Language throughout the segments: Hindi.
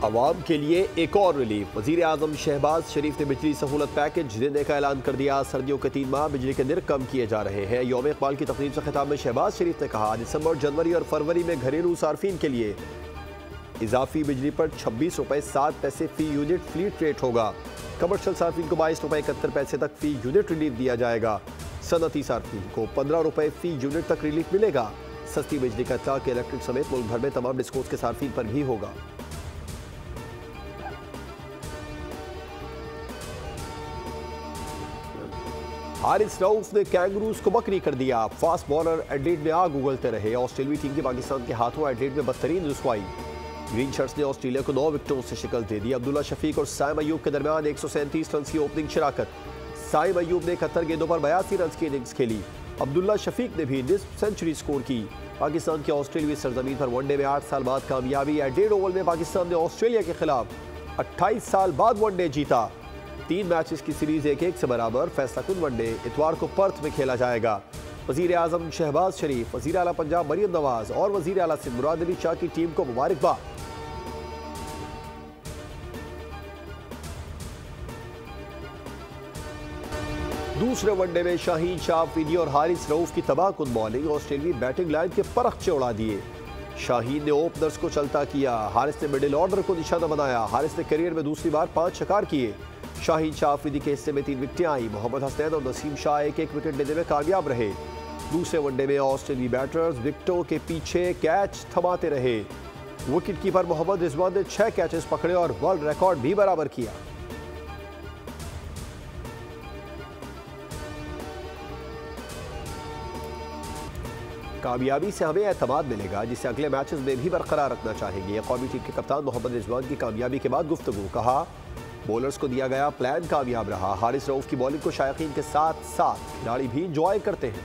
अवाम के लिए एक और रिलीफ। वज़ीर आज़म शहबाज शरीफ ने बिजली सहूलत पैकेज देने का ऐलान कर दिया। सर्दियों के 3 माह बिजली के निर्ख कम किए जा रहे हैं। यौम इक़बाल की तक़रीब से खिताब में शहबाज शरीफ ने कहा, दिसंबर, जनवरी और फरवरी में घरेलू सार्फिन के लिए इजाफी बिजली पर 26 रुपये 7 पैसे फी यूनिट फ्लीट रेट होगा। कमर्शियल सार्फिन को 22 रुपये 71 पैसे तक फी यूनिट रिलीफ दिया जाएगा। सनती सार्फिन को 15 रुपये फी यूनिट तक रिलीफ मिलेगा। सस्ती बिजली का इत्लाक़ इलेक्ट्रिक समेत मुल्क भर में तमाम डिस्कोस के सार्फिन पर भी होगा। हारिस रऊफ ने कैंगरूज को बकरी कर दिया। फास्ट बॉलर एडलेड में आग उगलते रहे। ऑस्ट्रेलियाई टीम की पाकिस्तान के हाथों एडलेड में बदतरीन रुसवाई। ग्रीन शर्ट्स ने ऑस्ट्रेलिया को 9 विकेटों से शिकस्त दे दी। अब्दुल्ला शफीक और साइम अयूब के दरमियान 137 रन की ओपनिंग शराकत। साइम अयूब ने 71 गेंदों पर 82 रन की इनिंग्स खेली। अब्दुल्ला शफीक ने भी निस्फ सेंचुरी स्कोर की। पाकिस्तान की ऑस्ट्रेलियाई सरजमीन पर वनडे में 8 साल बाद कामयाबी। एडलेड ओवल में पाकिस्तान ने ऑस्ट्रेलिया के खिलाफ 28 साल बाद वनडे जीता। 3 मैचेस की सीरीज 1-1 से बराबर। फैसला कुन वनडे इतवार को पर्थ में खेला जाएगा। वज़ीर आज़म शहबाज शरीफ, वज़ीर आला पंजाब मरियम नवाज और वज़ीर आला सिंध मुराद अली शाह की टीम को मुबारकबाद। दूसरे वनडे में शाहीन शाह अफरीदी और हारिस रऊफ की तबाहकुन बॉलिंग ऑस्ट्रेलियाई बैटिंग लाइन के परखचे उड़ा दिए। शाहीन ने ओपनर्स को चलता किया। हारिस ने मिडिल ऑर्डर को निशाना बनाया। हारिस ने करियर में दूसरी बार 5 शिकार किए। शाहीन शाह अफरीदी के हिस्से में 3 विकेटें आई। मोहम्मद हसनैन और नसीम शाह 1-1 विकेट लेने में कामयाब रहे। दूसरे वनडे में ऑस्ट्रेलियाई बैटर्स विकेटों के पीछे कैच थमाते रहे। विकेट कीपर मोहम्मद रिजवान ने 6 कैचेस पकड़े और वर्ल्ड रिकॉर्ड भी बराबर किया। कामयाबी से हमें एतमाद मिलेगा, जिसे अगले मैचेस में भी बरकरार रखना चाहेंगे। कौमी टीम के कप्तान मोहम्मद रिजवान की कामयाबी के बाद गुफ्तगू। कहा, बॉलर्स को दिया गया प्लान कामयाब रहा। हारिस रऊफ की बॉलिंग को शायकीन के साथ साथ खिलाड़ी भी इंजॉय करते हैं।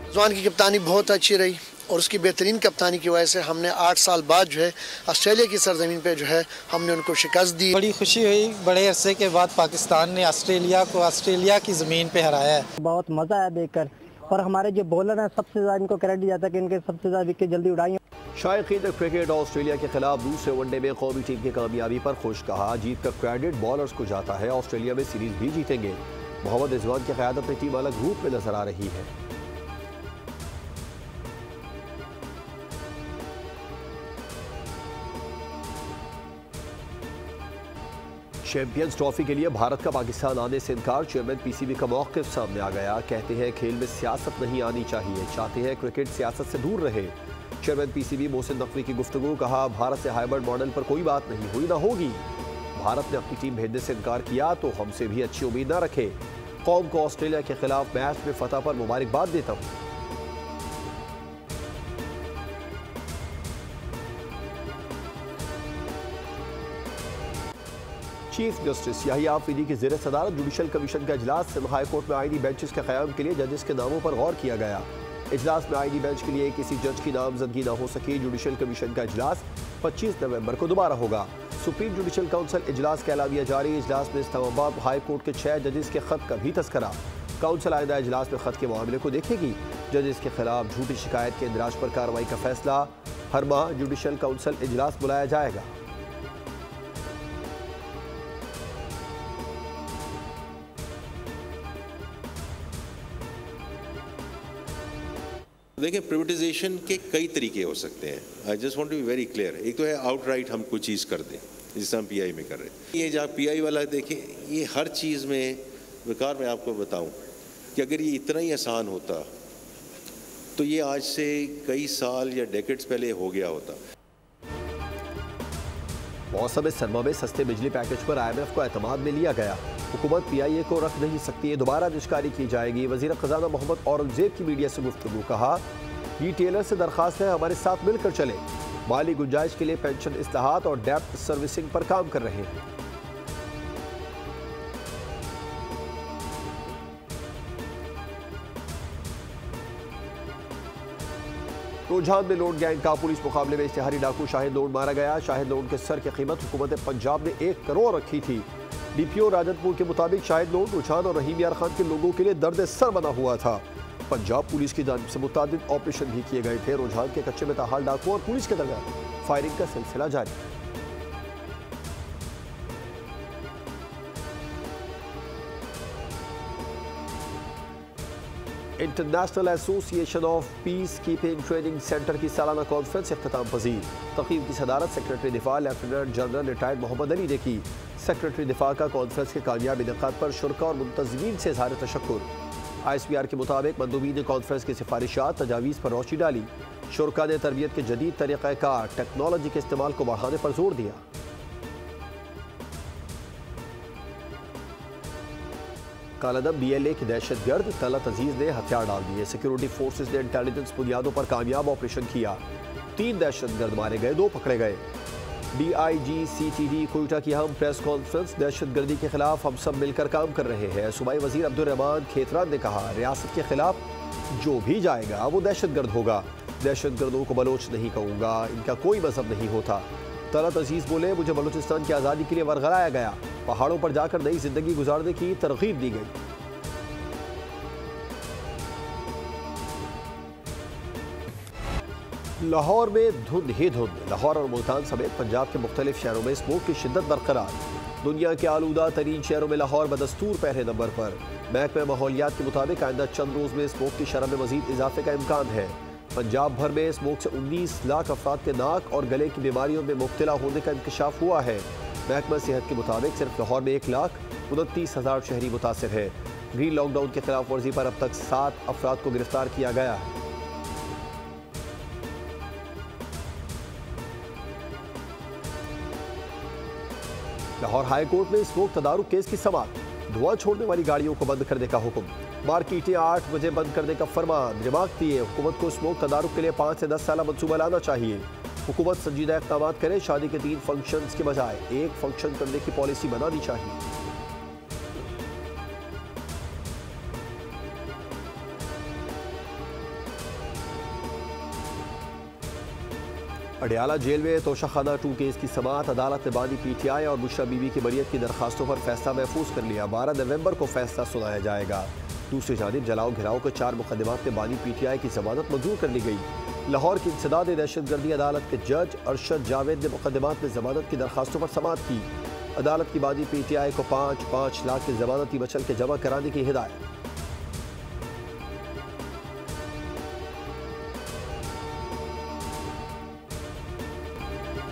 रिजवान की कप्तानी बहुत अच्छी रही और उसकी बेहतरीन कप्तानी की वजह से हमने 8 साल बाद जो है ऑस्ट्रेलिया की सरजमीन पे जो है हमने उनको शिकस्त दी। बड़ी खुशी हुई, बड़े अरसे के बाद पाकिस्तान ने ऑस्ट्रेलिया को ऑस्ट्रेलिया की ज़मीन पे हराया है। बहुत मज़ा आया देखकर और हमारे जो बॉलर हैं सबसे ज़्यादा इनको क्रेडिट दिया था कि इनके सबसे ज़्यादा विकेट जल्दी उड़ाई। शायकीन क्रिकेट ऑस्ट्रेलिया के खिलाफ दूसरे वनडे में कौमी टीम की कामयाबी पर खुश। कहा, जीत का क्रेडिट बॉलर्स को जाता है। ऑस्ट्रेलिया में सीरीज भी जीतेंगे। मोहम्मद रिजवान की क़यादत में टीम अलग रूप में नजर आ रही है। चैंपियंस ट्रॉफी के लिए भारत का पाकिस्तान आने से इनकार। चेयरमैन पीसीबी का मौक़िफ़ सामने आ गया। कहते हैं खेल में सियासत नहीं आनी चाहिए। चाहते हैं क्रिकेट सियासत से दूर रहे। चेयरमैन पीसीबी मोहसिन नकवी की गुफ्तगू। कहा, भारत से हाइब्रिड मॉडल पर कोई बात नहीं हुई, ना होगी। भारत ने अपनी टीम भेजने से इनकार किया तो हमसे भी अच्छी उम्मीद ना रखे। कौम को ऑस्ट्रेलिया के खिलाफ मैच में फतह पर मुबारकबाद देता हूँ। चीफ जस्टिस याहिया अफरीदी की ज़ेर सदारत जुडिशल कमीशन का इजलास। सिंध हाई कोर्ट में आईनी बेंचेस के क़याम के लिए जजेस के नामों पर गौर किया गया। इजलास में आईनी बेंच के लिए किसी जज की नामजदगी न हो सकी। जुडिशल कमीशन का इजलास 25 नवंबर को दोबारा होगा। सुप्रीम जुडिशल काउंसिल इजलास का एलामिया जारी। इजलास में इस्लामाबाद हाई कोर्ट के 6 जजेस के खत का भी तस्करा। काउंसिल आइंदा इजलास में खत के मामले को देखेगी। जजेस के खिलाफ झूठी शिकायत के इंदराज पर कार्रवाई का फैसला। हर माह जुडिशल काउंसिल इजलास बुलाया जाएगा। देखिए, प्राइवेटाइजेशन के कई तरीके हो सकते हैं। I just want to be very clear. एक तो है आउटराइट हम कोई चीज़ कर दें, जिससे हम पीआई में कर रहे हैं। ये जहाँ पीआई वाला देखें, ये हर चीज़ में बेकार। मैं आपको बताऊं कि अगर ये इतना ही आसान होता तो ये आज से कई साल या डेकेड्स पहले हो गया होता। मौसम सरमा में सस्ते बिजली पैकेज पर IMF को एतमाद में लिया गया। हुकूमत PIA को रख नहीं सकती है, दोबारा निष्कारी की जाएगी। वज़ीर ख़ज़ाना मोहम्मद औरंगज़ेब की मीडिया से गुफ्तगू। कहा, रिटेलर से दरख्वास्त है हमारे साथ मिलकर चले। माली गुंजाइश के लिए पेंशन इस्लाहात और डेप्ट सर्विसिंग पर काम कर रहे हैं। रुझान में लोन गैंग का पुलिस मुकाबले में इश्तिहारी डाकू शाहिद लोन मारा गया। शाहिद लोन के सर की कीमत हुकूमत पंजाब ने 1 करोड़ रखी थी। DPO राजनपुर के मुताबिक शाहिद लोन रुझान और रहीम यार खान के लोगों के लिए दर्द सर बना हुआ था। पंजाब पुलिस की जानिब से मुतादिद ऑपरेशन भी किए गए थे। रुझान के कच्चे में ताहाल डाकुओं और पुलिस के दरमियान फायरिंग का सिलसिला जारी। International association of peace keeping training centre की सालाना कॉन्फ्रेंस इख्तिताम पजीर। तक़रीब की सदारत सेक्रेटरी दिफा lieutenant general retired Mohammad Ali ने की। सेक्रेटरी दिफा का कॉन्फ्रेंस के कामयाब इनेकाद पर शुरका और मुंतज़मीन से इज़हार तशक्कुर। ISPR के मुताबिक मंदूबीन ने कॉन्फ्रेंस की सिफारिशात तजावीज़ पर रोशनी डाली। शुरका ने तरबियत के जदीद तरीक़ाकार टेक्नोलॉजी के इस्तेमाल को बढ़ाने पर जोर दिया। कालादम BLA की दहशतगर्द तलत अजीज ने हथियार डाल दिए। सिक्योरिटी फोर्सेज ने इंटेलिजेंस बुनियादों पर कामयाब ऑपरेशन किया। 3 दहशतगर्द मारे गए, 2 पकड़े गए। DIG CTD कोयटा की अहम प्रेस कॉन्फ्रेंस। दहशतगर्दी के खिलाफ हम सब मिलकर काम कर रहे हैं। सूबाई वजीर अब्दुर्रहमान खेतरान ने कहा, रियासत के खिलाफ जो भी जाएगा वो दहशतगर्द होगा। दहशतगर्दों को बलोच नहीं कहूँगा, इनका कोई मजहब नहीं होता। तलत अजीज बोले, मुझे बलूचिस्तान की आज़ादी के लिए वरगलाया गया, पहाड़ों पर जाकर नई जिंदगी गुजारने की तरगीब दी गई। लाहौर में धुंध ही धुंध। लाहौर और मुल्तान समेत पंजाब के मुख्तलिफ शहरों में स्मोक की शिद्दत बरकरार। दुनिया के आलूदा तरीन शहरों में लाहौर बदस्तूर पहले नंबर पर। महकमा माहौलियात के मुताबिक आइंदा चंद रोज में स्मोक की शरह में मजीद इजाफे का इम्कान है। पंजाब भर में स्मोक से 19 लाख अफराद के नाक और गले की बीमारियों में मुब्तला होने का इंकशाफ हुआ है। महकमा सेहत के मुताबिक सिर्फ लाहौर में 1,29,000 शहरी मुतासर है। ग्रीन लॉकडाउन की खिलाफ वर्जी पर अब तक 7 अफराद को गिरफ्तार किया गया है। लाहौर हाई कोर्ट में स्मोक तदारुक केस की समाअत। धुआं छोड़ने वाली गाड़ियों को बंद करने का हुक्म। मार्केटें 8 बजे बंद करने का फरमान। दिमाग दिए, हुकूमत को स्मोक तदारुक के लिए 5 से 10 साल मंसूबा लाना चाहिए। हुकूमत संजीदा इक़दाम करे। शादी के 3 फंक्शंस के बजाय 1 फंक्शन करने की पॉलिसी बनानी चाहिए। अडियाला जेल में तोशाखाना 2 केस की समाअत। अदालत ने बानी PTI और बुशरा बीबी की बरियत की दरखास्तों पर फैसला महफूज कर लिया। 12 नवंबर को फैसला सुनाया जाएगा। दूसरी जानिब जलाओ घिराव के 4 मुकदमात में बानी PTI की जमानत मंजूर कर ली गई। लाहौर की इंसदाद दहशतगर्दी अदालत के जज अरशद जावेद ने मुकदमात में जमानत की दरखास्तों पर समाअत की। अदालत की बानी PTI को 5-5 लाख की जमानती बचल के जमा कराने की हिदायत।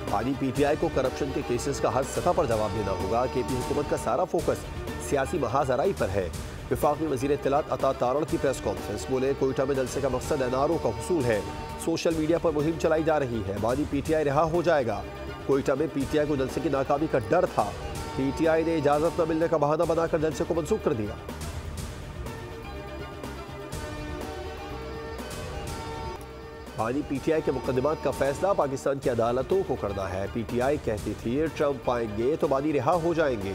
बानी PTI को करप्शन के केसेस का हर सतह पर जवाब देना होगा। KP हुकूमत का सारा फोकस सियासी महाजराई पर है। वफाकी वज़ीर इत्तलात अता तारड़ की प्रेस कॉन्फ्रेंस। बोले, कोयटा में जलसे का मकसद NRO का हुसूल है। सोशल मीडिया पर मुहिम चलाई जा रही है। बानी PTI रिहा हो जाएगा। कोयटा में PTI को जलसे की नाकामी का डर था। PTI ने इजाजत न मिलने का बहाना बनाकर जलसे को मंसूख कर दिया। बानी PTI के मुकदमात का फैसला पाकिस्तान की अदालतों को करना है। PTI कहती थी ट्रंप आएंगे तो बानी रिहा हो जाएंगे।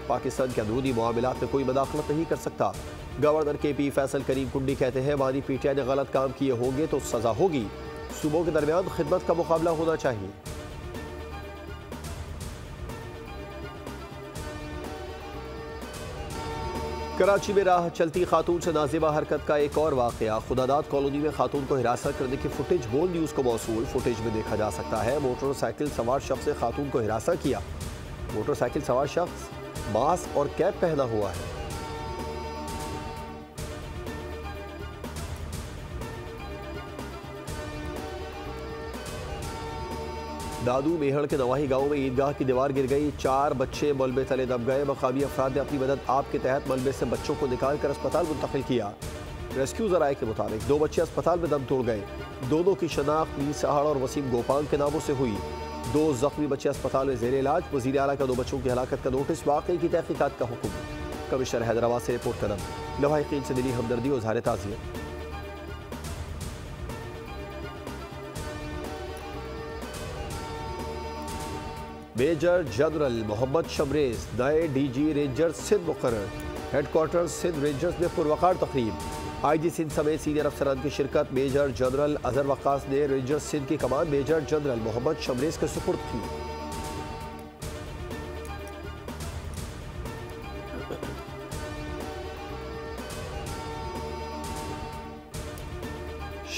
पाकिस्तान के अंदरूनी मामलात में कोई मदाखलत नहीं कर सकता। गवर्नर KP फैसल करीम कुंडी कहते हैं, बानी PTI ने गलत काम किए होंगे तो सजा होगी। सूबों के दरमियान खिदमत का मुकाबला होना चाहिए। कराची में राह चलती खातून से नाजिबा हरकत का एक और वाकया। खुदादाद कॉलोनी में खातून को हिरासत करने की फुटेज बोल न्यूज़ को मौसूल। फुटेज में देखा जा सकता है मोटरसाइकिल सवार शख्स ने खातून को हिरासत किया। मोटरसाइकिल सवार शख्स मास्क और कैप पहना हुआ है। दादू मेहड़ के नवाही गांव में ईदगाह की दीवार गिर गई। 4 बच्चे मलबे तले दब गए। मकामी अफराद ने अपनी मदद आप के तहत मलबे से बच्चों को निकाल कर अस्पताल मुंतकिल किया। रेस्क्यू ज़राए के मुताबिक 2 बच्चे अस्पताल में दम तोड़ गए। दोनों की शनाख्त मीर सहाड़ और वसीम गोपांग के नामों से हुई। 2 जख्मी बच्चे अस्पताल में ज़ेर इलाज। वज़ीर आला का 2 बच्चों की हलाकत का नोटिस। वाक़ई की तहकीकात का हुक्म। कमिश्नर हैदराबाद से रिपोर्ट तलब। लवाहिकीन से दिली हमदर्दी और इज़हार ताज़ियत। मेजर जनरल मोहम्मद शमरेज नए DG रेंजर्स सिंध मुकर्रर। हेडक्वार्टर सिंध रेंजर्स में पुरवकार तकरीब। IG सिंध समेत सीनियर अफसरान की शिरकत। मेजर जनरल अजहर वक्कास ने रेंजर्स सिंध की कमान मेजर जनरल मोहम्मद शमरेज के सुपुर्द की।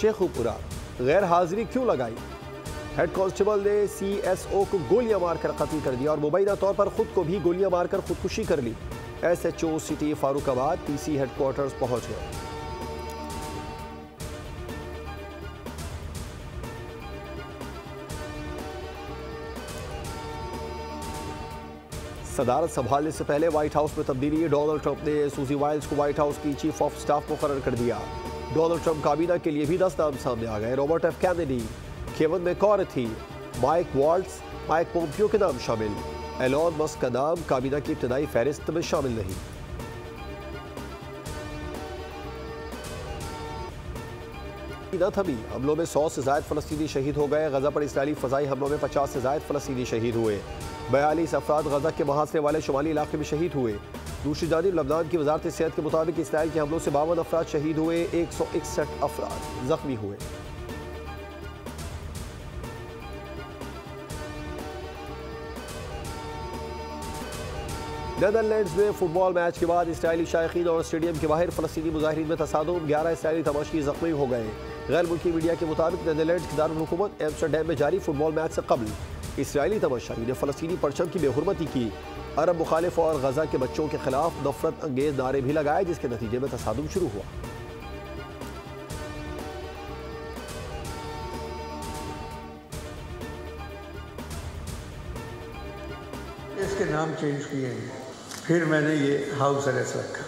शेखुपुरा गैर हाजिरी क्यों लगाई? हेड कांस्टेबल ने CSO को गोलियां मारकर कत्ल कर दिया और मुबैना तौर पर खुद को भी गोलियां मारकर खुदकुशी कर ली। SHO city Farooqabad PC headquarters पहुंच गए। सदारत संभालने से पहले व्हाइट हाउस में तब्दीली। डोनाल्ड ट्रंप ने सूजी वाइल्स को व्हाइट हाउस की चीफ ऑफ स्टाफ मुकर्रर कर दिया। डोनाल्ड ट्रंप काबीना के लिए भी 10 नाम सामने आ गए। Robert F. Kennedy, Kevin McCarthy, Mike Waltz, Mike Pompeo के नाम शामिल। एलोन मस्क का नाम काबीना की इब्तदाई फहरिस्त में शामिल नहीं। न थमी हमलों में 100 से ज्यादा फलस्तीनी शहीद हो गए। गजा पर इसराइली फजाई हमलों में 50 से ज्यादा फलस्तीनी शहीद हुए। 42 अफराद गजा के मुहासरे वाले शुमाली इलाके में शहीद हुए। दूसरी जानिब लबनान की वजारत सेहत के मुताबिक इसराइल के हमलों से 52 अफराद शहीद हुए, 161 अफराद जख्मी हुए। नेदरलैंड्स में फुटबॉल मैच के बाद इसराइली शायकीन और स्टेडियम के बाहर फलस्तीनी मुजाहिरीन में तसादुम। 11 इसराइली तमाशी जख्मी हो गए। गैर मुल्की मीडिया के मुताबिक नेदरलैंड्स की दारुल हुकूमत एम्स्टरडैम में जारी फुटबॉल मैच से कबल इसराइली तमाशाई ने फलस्तीनी परचम की बेहुरमती की। अरब मुखालिफ और गजा के बच्चों के खिलाफ नफरत अंगेज नारे भी लगाए, जिसके नतीजे में तसादुम शुरू हुआ। इसके नाम चेंज किए हैं। फिर मैंने ये हाउस अरेस्ट रखा।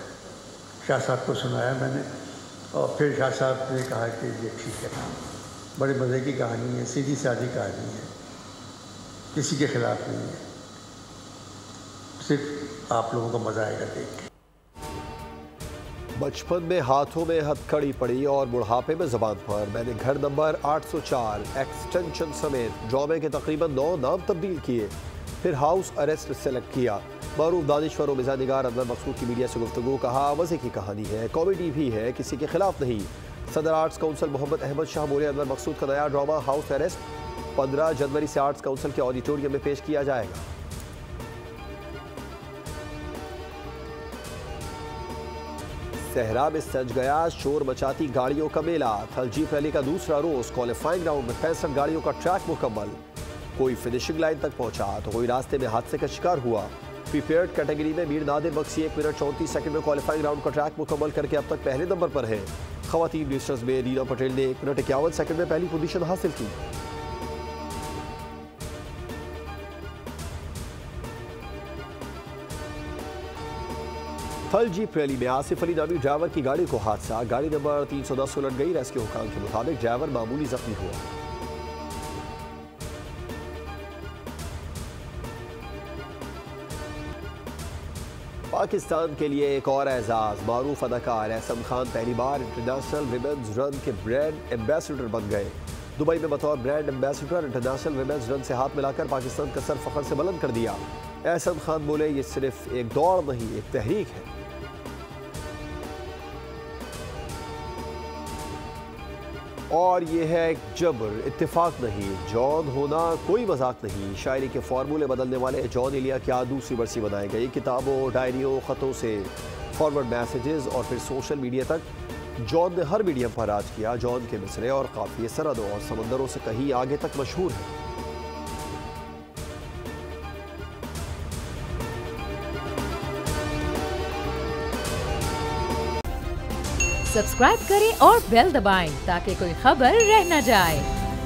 शाह साहब को सुनाया मैंने और फिर शाह साहब ने कहा कि ये ठीक है नाम। बड़े मज़े की कहानी है, सीधी सादी कहानी है, किसी के खिलाफ नहीं है, सिर्फ आप लोगों को मज़ा आएगा देख के। बचपन में हाथों में हथकड़ी पड़ी और बुढ़ापे में ज़बान पर। मैंने घर नंबर 804 एक्सटेंशन समेत ड्रामे के तकरीबन 9 नाम तब्दील किए, फिर हाउस अरेस्ट सेलेक्ट किया। मारूफ दानिश्वर और मिज़ानिगार अनवर मकसूद की मीडिया से गुफ्तगू। कहा मज़े की कहानी है, कॉमेडी भी है, किसी के खिलाफ नहीं। सदर आर्ट्स काउंसिल मोहम्मद अहमद शाह बोले अनवर मकसूद का नया ड्रामा हाउस अरेस्ट 15 जनवरी से आर्ट्स काउंसिल के ऑडिटोरियम में पेश किया जाएगा। सहरा में सज गया शोर मचाती गाड़ियों का मेला। थल जीप रैली का दूसरा रोज। क्वालिफाइंग राउंड में 65 गाड़ियों का ट्रैक मुकम्मल। कोई फिनिशिंग लाइन तक पहुंचा तो कोई रास्ते में हादसे का शिकार हुआ। प्रीपेयर्ड कैटेगरी में मीर नादिर बख्शी 1 मिनट 34 सेकंड में क्वालिफाइंग राउंड का ट्रैक मुकम्मल करके अब तक पहले नंबर पर है। खवातीन रेसर्स में रीना पटेल ने 1 मिनट 51 सेकंड में पहली पोजीशन हासिल की। थल जीप रैली में आसिफ अली नामी ड्राइवर की गाड़ी को हादसा। गाड़ी नंबर 310 उलट गई। रेस्क्यू हुकाम के मुताबिक ड्राइवर मामूली जख्मी हुआ। पाकिस्तान के लिए एक और एजाज। मारूफ अदाकार एहसन खान पहली बार इंटरनेशनल विमेंस रन के ब्रांड एम्बेसडर बन गए। दुबई में बतौर brand ambassador international women's run से हाथ मिलाकर पाकिस्तान का सर फख्र से बुलंद कर दिया। एहसन खान बोले ये सिर्फ एक दौड़ नहीं, एक तहरीक है। और ये है एक जबर, इत्तेफाक नहीं। जॉन होना कोई मजाक नहीं। शायरी के फार्मूले बदलने वाले जॉन एलिया की आज दूसरी बरसी बनाई गई। किताबों, डायरियों, खतों से फॉरवर्ड मैसेजेस और फिर सोशल मीडिया तक जॉन ने हर मीडियम पर राज किया। जॉन के मिसरे और काफिये सरहदों और समंदरों से कहीं आगे तक मशहूर है। सब्सक्राइब करें और बेल दबाएं ताकि कोई खबर रह न जाए।